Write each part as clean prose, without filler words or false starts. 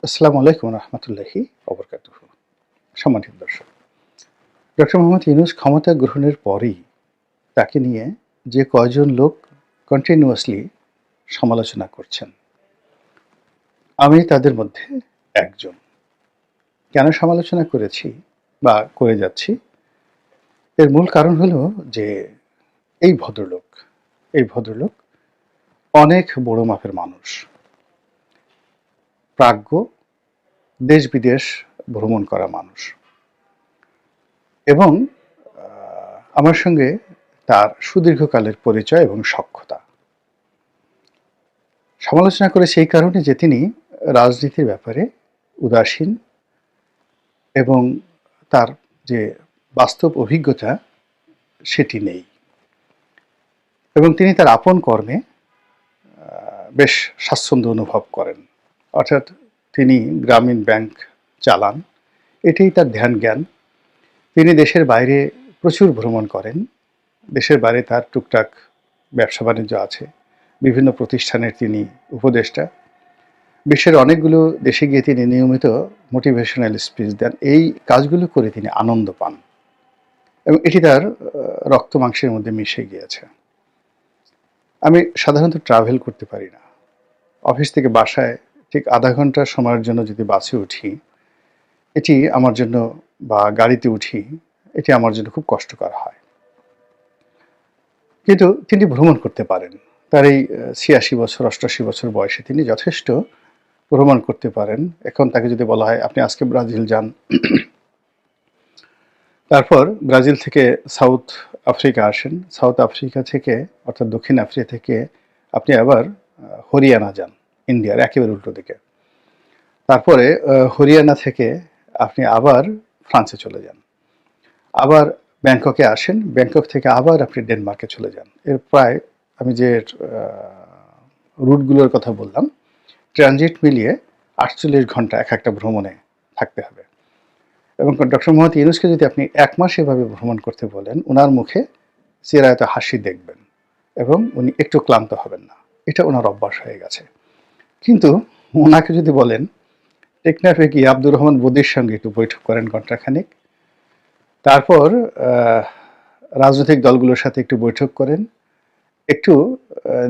আসসালামু আলাইকুম রহমতুল্লাহি ওবরকাতুহ। সম্মানিত দর্শক, ডক্টর মোহাম্মদ ইউনূস ক্ষমতা গ্রহণের পরেই তাকে নিয়ে যে কয়জন লোক কন্টিনিউয়াসলি সমালোচনা করছেন, আমি তাদের মধ্যে একজন। কেন সমালোচনা করেছি বা করে যাচ্ছি, এর মূল কারণ হলো যে এই ভদ্রলোক অনেক বড় মাপের মানুষ, প্রাজ্ঞ, দেশ বিদেশ ভ্রমণ করা মানুষ, এবং আমার সঙ্গে তার সুদীর্ঘকালের পরিচয় এবং সখ্যতা। সমালোচনা করে সেই কারণে যে তিনি রাজনীতির ব্যাপারে উদাসীন এবং তার যে বাস্তব অভিজ্ঞতা সেটি নেই, এবং তিনি তার আপন কর্মে বেশ স্বাচ্ছন্দ্য অনুভব করেন। অর্থাৎ তিনি গ্রামীণ ব্যাংক চালান, এটাই তার ধ্যান জ্ঞান। তিনি দেশের বাইরে প্রচুর ভ্রমণ করেন, দেশের বাইরে তার টুকটাক ব্যবসা বাণিজ্য আছে, বিভিন্ন প্রতিষ্ঠানের তিনি উপদেষ্টা। বিশ্বের অনেকগুলো দেশে গিয়ে তিনি নিয়মিত মোটিভেশনাল স্পিচ দেন। এই কাজগুলো করে তিনি আনন্দ পান এবং এটি তার রক্ত মাংসের মধ্যে মিশে গিয়েছে। আমি সাধারণত ট্রাভেল করতে পারি না। অফিস থেকে বাসায় ঠিক আধা ঘন্টা সময়ের জন্য যদি বাসে উঠি, এটি আমার জন্য, বা গাড়িতে উঠি, এটি আমার জন্য খুব কষ্টকর হয়। কিন্তু তিনি ভ্রমণ করতে পারেন। তার এই ৮৬ বছর ৮৮ বছর বয়সে তিনি যথেষ্ট ভ্রমণ করতে পারেন। এখন তাকে যদি বলা হয় আপনি আজকে ব্রাজিল যান, তারপর ব্রাজিল থেকে সাউথ আফ্রিকা আসেন, সাউথ আফ্রিকা থেকে অর্থাৎ দক্ষিণ আফ্রিকা থেকে আপনি আবার হরিয়ানা যান, ইন্ডিয়ার একেবারে উল্টো দিকে। তারপরে হরিয়ানা থেকে আপনি আবার ফ্রান্সে চলে যান, আবার ব্যাংককে আসেন, ব্যাংকক থেকে আবার আপনি ডেনমার্কে চলে যান। এর প্রায়, আমি যে রুটগুলোর কথা বললাম, ট্রানজিট মিলিয়ে ৪৮ ঘন্টা এক একটা ভ্রমণে থাকতে হবে। এবং ডক্টর মোহাম্মদ ইউনূসকে যদি আপনি ১ মাস এভাবে ভ্রমণ করতে বলেন, ওনার মুখে চিরায়ত হাসি দেখবেন এবং উনি একটু ক্লান্ত হবেন না। এটা ওনার অভ্যাস হয়ে গেছে। কিন্তু ওনাকে যদি বলেন টেকনাফে গিয়ে আব্দুর রহমান বদির সঙ্গে একটু বৈঠক করেন ঘণ্টাখানেক, তারপর রাজনৈতিক দলগুলোর সাথে একটু বৈঠক করেন, একটু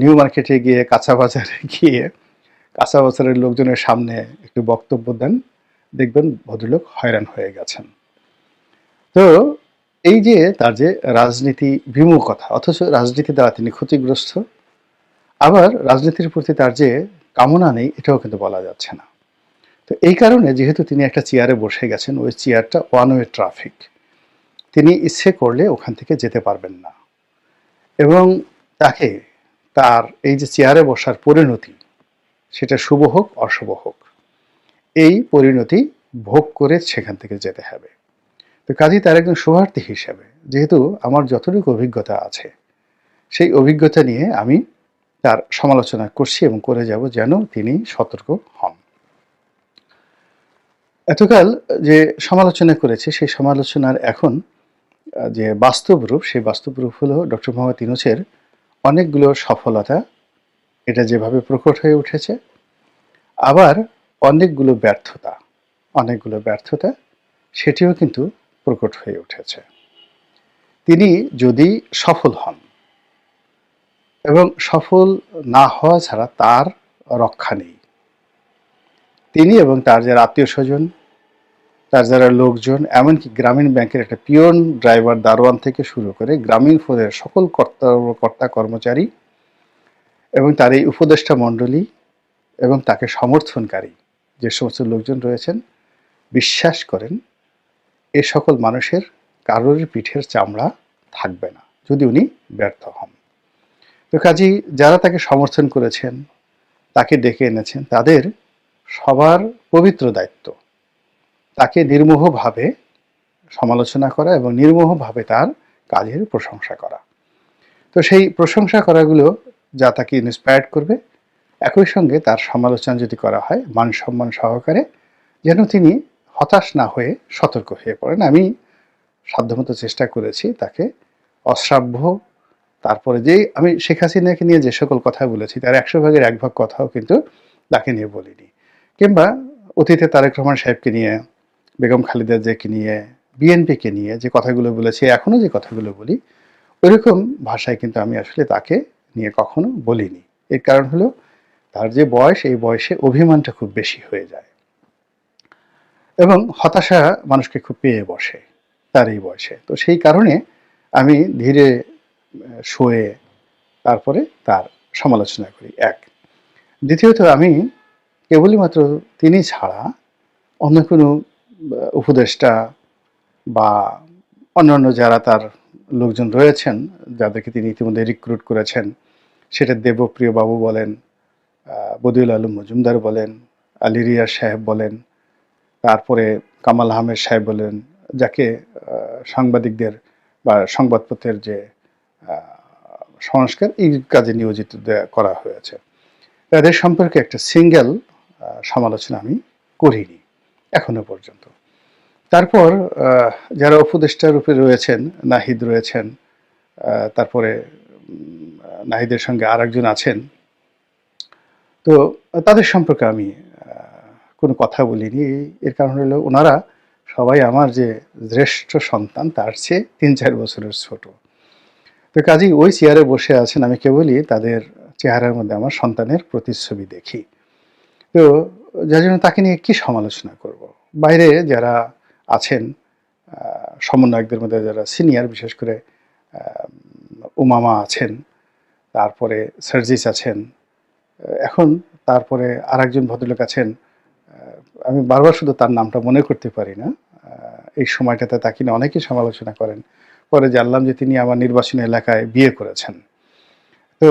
নিউ মার্কেটে গিয়ে কাঁচা বাজারে গিয়ে কাঁচা বাজারের লোকজনের সামনে একটু বক্তব্য দেন, দেখবেন ভদ্রলোক হয়রান হয়ে গেছেন। তো এই যে তার যে রাজনীতি বিমুখতা, অথচ রাজনীতি দ্বারা তিনি ক্ষতিগ্রস্ত, আবার রাজনীতির প্রতি তার যে কামনা নেই, এটাও কিন্তু বলা যাচ্ছে না। তো এই কারণে যেহেতু তিনি একটা চেয়ারে বসে গেছেন, ওই চেয়ারটা ওয়ান ওয়ে ট্রাফিক, তিনি ইচ্ছে করলে ওখান থেকে যেতে পারবেন না। এবং তাকে তার এই যে চেয়ারে বসার পরিণতি, সেটা শুভ হোক অশুভ হোক, এই পরিণতি ভোগ করে সেখান থেকে যেতে হবে। তো কাজেই তার একজন শুভার্থী হিসেবে, যেহেতু আমার যতটুকু অভিজ্ঞতা আছে, সেই অভিজ্ঞতা নিয়ে আমি তার সমালোচনা করছি এবং করে যাব, যেন তিনি সতর্ক হন। এতকাল যে সমালোচনা করেছে, সেই সমালোচনার এখন যে বাস্তব রূপ, সেই বাস্তব রূপ হলো ডক্টর মোহাম্মদ ইউনূসের অনেকগুলো সফলতা, এটা যেভাবে প্রকট হয়ে উঠেছে, আবার অনেকগুলো ব্যর্থতা সেটিও কিন্তু প্রকট হয়ে উঠেছে। তিনি যদি সফল হন, এবং সফল না হওয়া ছাড়া তার রক্ষা নেই, তিনি এবং তার যারা আত্মীয় স্বজন, তার যারা লোকজন, এমনকি গ্রামীণ ব্যাংকের একটা পিয়ন, ড্রাইভার, দারোয়ান থেকে শুরু করে গ্রামীণ ফোনের সকল কর্তা কর্মচারী এবং তার এই উপদেষ্টা মণ্ডলী এবং তাকে সমর্থনকারী যে সমস্ত লোকজন রয়েছেন, বিশ্বাস করেন এ সকল মানুষের কারোর পিঠের চামড়া থাকবে না যদি উনি ব্যর্থ হন। তো কাজেই যারা তাকে সমর্থন করেছেন, তাকে ডেকে এনেছেন, তাদের সবার পবিত্র দায়িত্ব তাকে নির্মোহভাবে সমালোচনা করা এবং নির্মোহভাবে তার কাজের প্রশংসা করা। তো সেই প্রশংসা করাগুলো যা তাকে ইন্সপায়ার্ড করবে, একই সঙ্গে তার সমালোচনা যদি করা হয় মান সম্মান সহকারে, যেন তিনি হতাশ না হয়ে সতর্ক হয়ে পড়েন। আমি সাধ্যমতো চেষ্টা করেছি তাকে অশ্রাব্য, তারপরে যে আমি শেখ হাসিনাকে নিয়ে যে সকল কথা বলেছি, তার ১০০ ভাগের ১ ভাগ কথাও কিন্তু তাকে নিয়ে বলিনি, কিংবা অতীতে তারেক রহমান সাহেবকে নিয়ে, বেগম খালেদা জিয়াকে নিয়ে, বিএনপিকে নিয়ে যে কথাগুলো বলেছি, এখনো যে কথাগুলো বলি, ওইরকম ভাষায় কিন্তু আমি আসলে তাকে নিয়ে কখনো বলিনি। এর কারণ হলো তার যে বয়স, এই বয়সে অভিমানটা খুব বেশি হয়ে যায় এবং হতাশা মানুষকে খুব পেয়ে বসে তার এই বয়সে। তো সেই কারণে আমি ধীরে সয়ে তারপরে তার সমালোচনা করি, এক। দ্বিতীয়ত, আমি কেবলই মাত্র তিনি ছাড়া অন্য কোনো উপদেষ্টা বা অন্যান্য যারা তার লোকজন রয়েছেন, যাদেরকে তিনি ইতিমধ্যে রিক্রুট করেছেন, সেটা দেবপ্রিয় বাবু বলেন, বদিউল আলম মজুমদার বলেন, আলী রিয়াজ সাহেব বলেন, তারপরে কামাল আহমেদ সাহেব বলেন, যাকে সাংবাদিকদের বা সংবাদপত্রের যে সংস্কার, এই কাজে নিয়োজিত করা হয়েছে, তাদের সম্পর্কে একটা সিঙ্গেল সমালোচনা আমি করিনি এখনো পর্যন্ত। তারপর যারা উপদেষ্টা রূপে রয়েছেন, নাহিদ রয়েছেন, তারপরে নাহিদের সঙ্গে আর একজন আছেন, তো তাদের সম্পর্কে আমি কোনো কথা বলিনি। এর কারণ হলো ওনারা সবাই আমার যে জ্যেষ্ঠ সন্তান তার চেয়ে ৩-৪ বছরের ছোট। তো কাজেই ওই চেয়ারে বসে আছেন, আমি কেবলই তাদের চেহারার মধ্যে আমার সন্তানের প্রতিচ্ছবি দেখি। তো যার জন্য তাকে নিয়ে কি সমালোচনা করব? বাইরে যারা আছেন সমন্বয়কদের মধ্যে যারা সিনিয়র, বিশেষ করে উমামা আছেন, তারপরে সার্জিস আছেন, এখন তারপরে আরেকজন ভদ্রলোক আছেন, আমি বারবার শুধু তার নামটা মনে করতে পারি না। এই সময়টাতে তাকে নিয়ে অনেকেই সমালোচনা করেন। পরে জানলাম যে তিনি আমার নির্বাচনী এলাকায় বিয়ে করেছেন। তো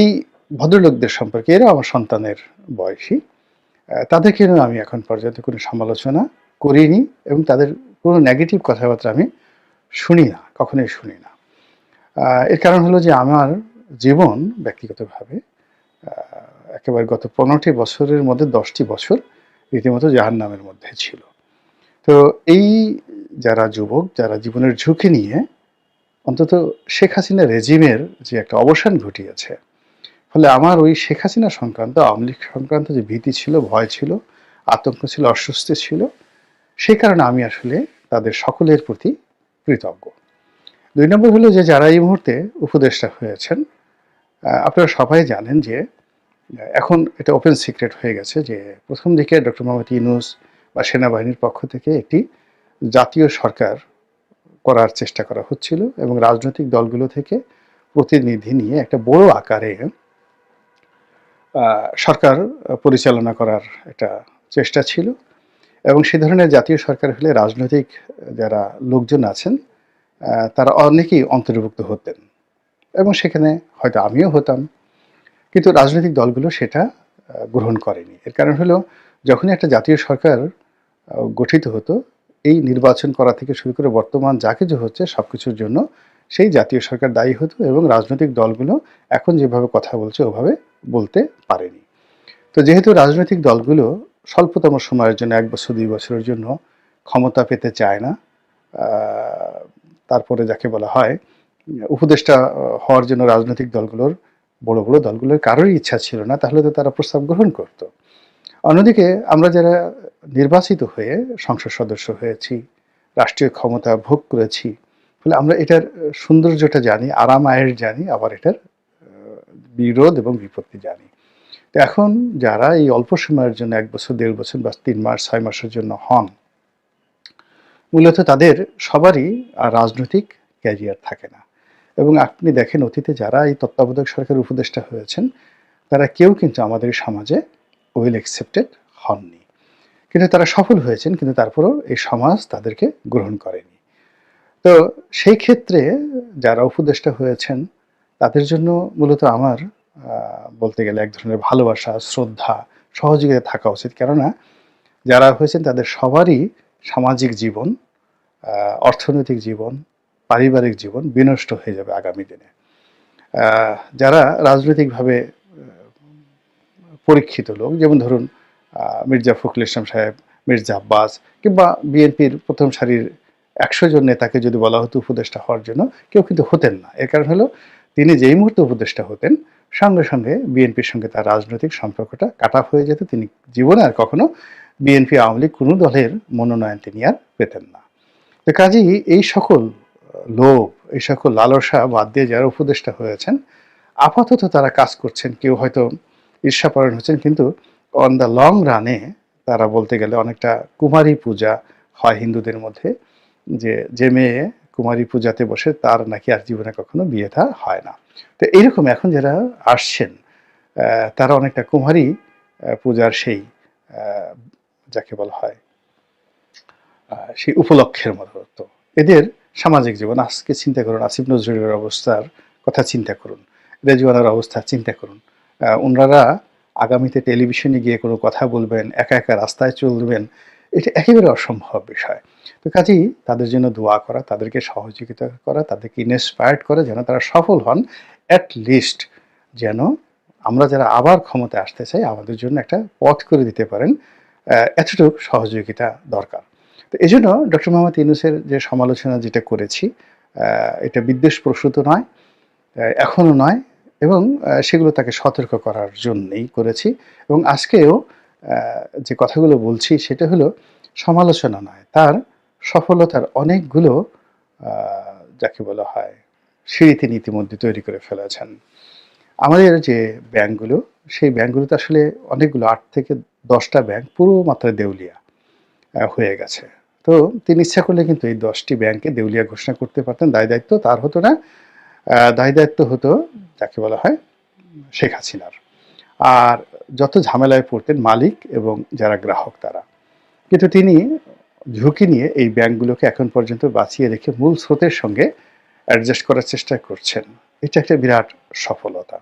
এই ভদ্রলোকদের সম্পর্কে, এরা আমার সন্তানের বয়সী, তাদেরকে নিয়েও আমি এখন পর্যন্ত কোনো সমালোচনা করিনি এবং তাদের কোনো নেগেটিভ কথাবার্তা আমি শুনি না, কখনোই শুনি না। এর কারণ হলো যে আমার জীবন ব্যক্তিগতভাবে একেবারে গত 15টি বছরের মধ্যে 10টি বছর রীতিমতো জাহান্নামের মধ্যে ছিল। তো এই যারা যুবক, যারা জীবনের ঝুঁকি নিয়ে অন্তত শেখ হাসিনা রেজিমের যে একটা অবসান ঘটিয়েছে, ফলে আমার ওই শেখ হাসিনা সংক্রান্ত, আওয়ামী লীগ সংক্রান্ত যে ভীতি ছিল, ভয় ছিল, আতঙ্ক ছিল, অস্বস্তি ছিল, সেই কারণে আমি আসলে তাদের সকলের প্রতি কৃতজ্ঞ। 2 নম্বর হলো যে যারা এই মুহূর্তে উপদেষ্টা হয়েছেন, আপনারা সবাই জানেন যে এখন এটা ওপেন সিক্রেট হয়ে গেছে যে প্রথম দিকে ডক্টর মোহাম্মদ ইউনূস বা সেনাবাহিনীর পক্ষ থেকে একটি জাতীয় সরকার করার চেষ্টা করা হচ্ছিল এবং রাজনৈতিক দলগুলো থেকে প্রতিনিধি নিয়ে একটা বড় আকারে সরকার পরিচালনা করার একটা চেষ্টা ছিল এবং সে ধরনের জাতীয় সরকার হলে রাজনৈতিক যারা লোকজন আছেন তারা অনেকেই অন্তর্ভুক্ত হতেন এবং সেখানে হয়তো আমিও হতাম, কিন্তু রাজনৈতিক দলগুলো সেটা গ্রহণ করেনি। এর কারণ হলো যখনই একটা জাতীয় সরকার গঠিত হতো, এই নির্বাচন করা থেকে শুরু করে বর্তমান যা কিছু হচ্ছে সব কিছুর জন্য সেই জাতীয় সরকার দায়ী হতো এবং রাজনৈতিক দলগুলো এখন যেভাবে কথা বলছে ওভাবে বলতে পারেনি। তো যেহেতু রাজনৈতিক দলগুলো স্বল্পতম সময়ের জন্য 1 বছর 2 বছরের জন্য ক্ষমতা পেতে চায় না, তারপরে যাকে বলা হয় উপদেষ্টা হওয়ার জন্য রাজনৈতিক দলগুলোর, বড় বড় দলগুলোর কারোরই ইচ্ছা ছিল না, তাহলে তো তারা প্রস্তাব গ্রহণ করত। অন্যদিকে আমরা যারা নির্বাচিত হয়ে সংসদ সদস্য হয়েছি, রাষ্ট্রীয় ক্ষমতা ভোগ করেছি, ফলে আমরা এটার সৌন্দর্যটা জানি, আরাম আয়ের জানি, আবার এটার বিরোধ এবং বিপত্তি জানি। তো এখন যারা এই অল্প সময়ের জন্য 1 বছর 1.5 বছর বা 3 মাস 6 মাসের জন্য হন, মূলত তাদের সবারই আর রাজনৈতিক ক্যারিয়ার থাকে না। এবং আপনি দেখেন অতীতে যারা এই তত্ত্বাবধায়ক সরকারের উপদেষ্টা হয়েছেন, তারা কেউ কিন্তু আমাদের সমাজে ওয়েল অ্যাকসেপ্টেড হননি, কিন্তু তারা সফল হয়েছেন, কিন্তু তারপরেও এই সমাজ তাদেরকে গ্রহণ করেনি। তো সেই ক্ষেত্রে যারা উপদেষ্টা হয়েছেন তাদের জন্য মূলত আমার বলতে গেলে এক ধরনের ভালোবাসা, শ্রদ্ধা, সহযোগিতা থাকা উচিত। কেননা যারা হয়েছেন তাদের সবারই সামাজিক জীবন, অর্থনৈতিক জীবন, পারিবারিক জীবন বিনষ্ট হয়ে যাবে আগামী দিনে। যারা রাজনৈতিকভাবে পরীক্ষিত লোক, যেমন ধরুন মির্জা ফখরুল ইসলাম সাহেব, মির্জা আব্বাস, কিংবা বিএনপির প্রথম সারির 100 জন নেতাকে যদি বলা হতো উপদেষ্টা হওয়ার জন্য, কেউ কিন্তু হতেন না। এর কারণ হলো তিনি যেই মুহূর্তে উপদেষ্টা হতেন সঙ্গে সঙ্গে বিএনপির সঙ্গে তার রাজনৈতিক সম্পর্কটা কাট অফ হয়ে যেত। তিনি জীবনে আর কখনো বিএনপি, আওয়ামী লীগ কোনো দলের মনোনয়ন তিনি আর পেতেন না। তো কাজেই এই সকল লোভ, এই সকল লালসা বাদ দিয়ে যারা উপদেষ্টা হয়েছেন, আপাতত তারা কাজ করছেন। কেউ হয়তো ঈর্ষাপরায়ণ হচ্ছেন, কিন্তু অন দ্য লং রানে তারা বলতে গেলে অনেকটা কুমারী পূজা হয় হিন্দুদের মধ্যে, যে মেয়ে কুমারী পূজাতে বসে তার নাকি আর জীবনে কখনো বিয়ে থা হয় না। তো এইরকম এখন যারা আসছেন তারা অনেকটা কুমারী পূজার সেই যাকে বলা হয় সেই উপলক্ষের মতো। তো এদের সামাজিক জীবন আজকে চিন্তা করুন, আসিফ নজরুলের অবস্থার কথা চিন্তা করুন, রেজওয়ানার অবস্থা চিন্তা করুন। ওনারা আগামীতে টেলিভিশনে গিয়ে কোনো কথা বলবেন, একা একা রাস্তায় চলবেন, এটা একেবারে অসম্ভব বিষয়। তো কাজেই তাদের জন্য দোয়া করা, তাদেরকে সহযোগিতা করা, তাদেরকে ইন্সপায়ার্ড করা যেন তারা সফল হন। অ্যাট লিস্ট যেন আমরা যারা আবার ক্ষমতায় আসতে চাই আমাদের জন্য একটা পথ করে দিতে পারেন, এতটুকু সহযোগিতা দরকার। তো এই জন্য ডক্টর মোহাম্মদ ইউনূসের যে সমালোচনা যেটা করেছি, এটা বিদ্বেষপ্রসূত নয়, এখনও নয়, এবং সেগুলো তাকে সতর্ক করার জন্যেই করেছি। এবং আজকেও যে কথাগুলো বলছি সেটা হলো সমালোচনা নয়, তার সফলতার অনেকগুলো যাকে বলা হয় সিঁড়ি তিনি ইতিমধ্যে তৈরি করে ফেলেছেন। আমাদের যে ব্যাংকগুলো, সেই ব্যাংকগুলোতে আসলে অনেকগুলো ৮ থেকে ১০টা ব্যাংক পুরো মাত্রায় দেউলিয়া হয়ে গেছে। তো তিনি ইচ্ছা করলে কিন্তু এই ১০টি ব্যাংককে দেউলিয়া ঘোষণা করতে পারতেন। দায়-দায়িত্ব তার হতো না, দায়-দায়িত্ব হতো যাকে বলা হয় শেখ হাসিনার। আর যত ঝামেলায় পড়তেন মালিক এবং যারা গ্রাহক তারা। কিন্তু তিনি ঝুঁকি নিয়ে এই ব্যাংকগুলোকে এখন পর্যন্ত বাঁচিয়ে রেখে মূল স্রোতের সঙ্গে অ্যাডজাস্ট করার চেষ্টা করছেন। এটা একটা বিরাট সফলতা।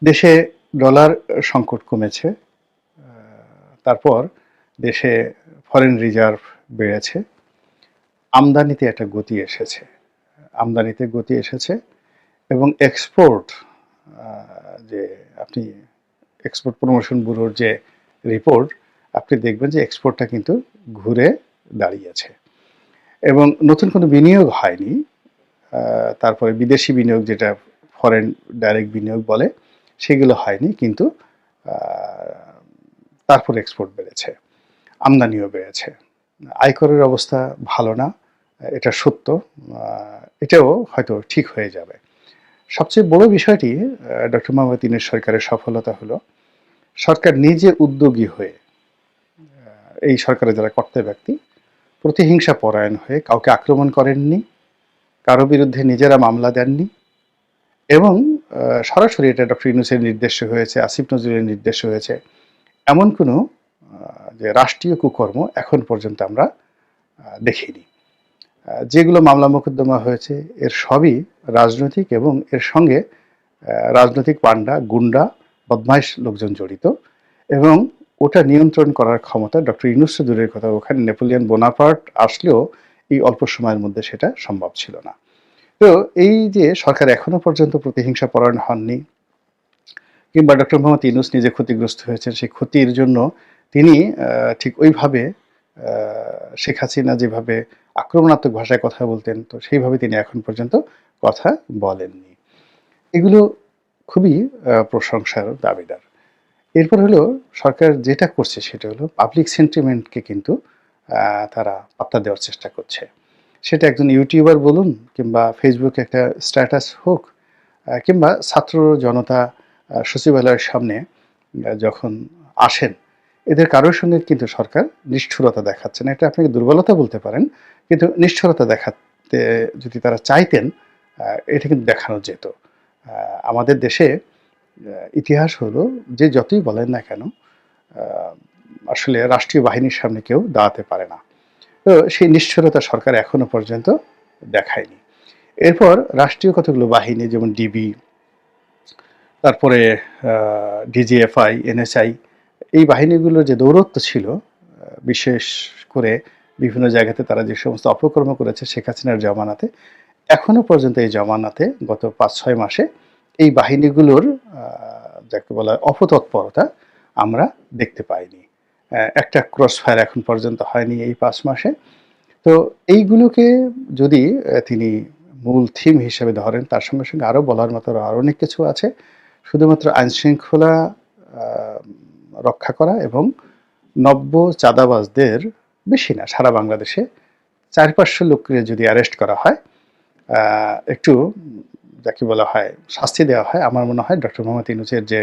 দেশে ডলার সংকট কমেছে, তারপর দেশে ফরেন রিজার্ভ বেড়েছে, আমদানিতে একটা গতি এসেছে, আমদানিতে গতি এসেছে, এবং এক্সপোর্ট যে আপনি এক্সপোর্ট প্রমোশন ব্যুরোর যে রিপোর্ট, আপনি দেখবেন যে এক্সপোর্টটা কিন্তু ঘুরে দাঁড়িয়েছে এবং নতুন কোনো বিনিয়োগ হয়নি। তারপরে বিদেশি বিনিয়োগ, যেটা ফরেন ডাইরেক্ট বিনিয়োগ বলে, সেগুলো হয়নি, কিন্তু তারপর এক্সপোর্ট বেড়েছে, আমদানিও বেড়েছে। আয়করের অবস্থা ভালো না, এটা সত্য, এটাও হয়তো ঠিক হয়ে যাবে। সবচেয়ে বড় বিষয়টি ডক্টর মোহাম্মদ ইউনূস সরকারের সফলতা হলো সরকার নিজে উদ্যোগী হয়ে, এই সরকারের যারা কর্তা ব্যক্তি, প্রতিহিংসা পরায়ণ হয়ে কাউকে আক্রমণ করেননি, কারো বিরুদ্ধে নিজেরা মামলা দেননি, এবং সরাসরি এটা ডক্টর ইউনূসের নির্দেশে হয়েছে, আসিফ নজরুলের নির্দেশে হয়েছে, এমন কোনো যে রাষ্ট্রীয় কুকর্ম এখন পর্যন্ত আমরা দেখিনি। যেগুলো মামলা মোকদ্দমা হয়েছে এর সবই রাজনৈতিক, এবং এর সঙ্গে রাজনৈতিক পান্ডা, গুন্ডা, বদমাইশ লোকজন জড়িত, এবং ওটা নিয়ন্ত্রণ করার ক্ষমতা ডক্টর ইউনূস দূরের কথা, ওখানে নেপোলিয়ন বোনাপার্ট আসলেও এই অল্প সময়ের মধ্যে সেটা সম্ভব ছিল না। তো এই যে সরকার এখনো পর্যন্ত প্রতিহিংসা পরায়ণ হননি, কিংবা ডক্টর মোহাম্মদ ইউনূস নিজে ক্ষতিগ্রস্ত হয়েছেন, সেই ক্ষতির জন্য তিনি ঠিক ওইভাবে শেখ হাসিনা যেভাবে আক্রমণাত্মক ভাষায় কথা বলতেন, তো সেইভাবে তিনি এখন পর্যন্ত কথা বলেননি। এগুলো খুবই প্রশংসার দাবিদার। এরপর হলো সরকার যেটা করছে সেটা হলো পাবলিক সেন্টিমেন্টকে কিন্তু তারা পাত্তা দেওয়ার চেষ্টা করছে। সেটা একজন ইউটিউবার বলুন, কিংবা ফেসবুকে একটা স্ট্যাটাস হোক, কিংবা ছাত্র জনতা সচিবালয়ের সামনে যখন আসেন, এদের কারোর সঙ্গে কিন্তু সরকার নিষ্ঠুরতা দেখাচ্ছে না। এটা আপনাকে দুর্বলতা বলতে পারেন, কিন্তু নিষ্ঠুরতা দেখাতে যদি তারা চাইতেন, এটা কিন্তু দেখানো যেত। আমাদের দেশে ইতিহাস হলো যে যতই বলেন না কেন, আসলে রাষ্ট্রীয় বাহিনীর সামনে কেউ দাঁড়াতে পারে না। তো সেই নিষ্ঠুরতা সরকার এখনো পর্যন্ত দেখায়নি। এরপর রাষ্ট্রীয় কতগুলো বাহিনী, যেমন ডিবি, তারপরে ডিজিএফআই, এনএসআই, এই বাহিনীগুলোর যে দৌরত্ব ছিল, বিশেষ করে বিভিন্ন জায়গাতে তারা যে সমস্ত অপকর্ম করেছে শেখ হাসিনার জমানাতে, এখনো পর্যন্ত এই জমানাতে গত ৫-৬ মাসে এই বাহিনীগুলোর যাকে বলা হয় অপতৎপরতা আমরা দেখতে পাইনি। একটা ক্রস ফায়ার এখন পর্যন্ত হয়নি এই ৫ মাসে। তো এইগুলোকে যদি তিনি মূল থিম হিসেবে ধরেন, তার সঙ্গে সঙ্গে আরও বলার মতো আরও অনেক কিছু আছে। শুধুমাত্র আইনশৃঙ্খলা রক্ষা করা এবং নব্য চাঁদাবাজদের, বেশি না, সারা বাংলাদেশে ৪-৫০০ লোককে যদি অ্যারেস্ট করা হয়, একটু যাকে বলা হয় শাস্তি দেওয়া হয়, আমার মনে হয় ডক্টর মোহাম্মদ ইউনূসের যে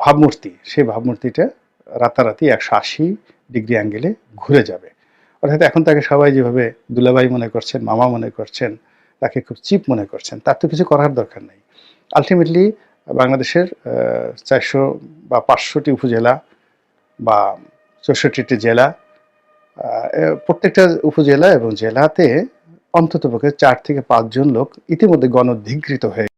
ভাবমূর্তি, সেই ভাবমূর্তিটা রাতারাতি ১৮০ ডিগ্রি অ্যাঙ্গেলে ঘুরে যাবে। অর্থাৎ এখন তাকে সবাই যেভাবে দুলাভাই মনে করছেন, মামা মনে করছেন, তাকে খুব চিপ মনে করছেন, তার তো কিছু করার দরকার নেই। আলটিমেটলি বাংলাদেশের ৪০০ বা ৫০০টি উপজেলা বা ৬৪টি জেলা, প্রত্যেকটা উপজেলা এবং জেলাতে অন্ততপক্ষে ৪ থেকে ৫ জন লোক ইতিমধ্যে গণধিকৃত হয়ে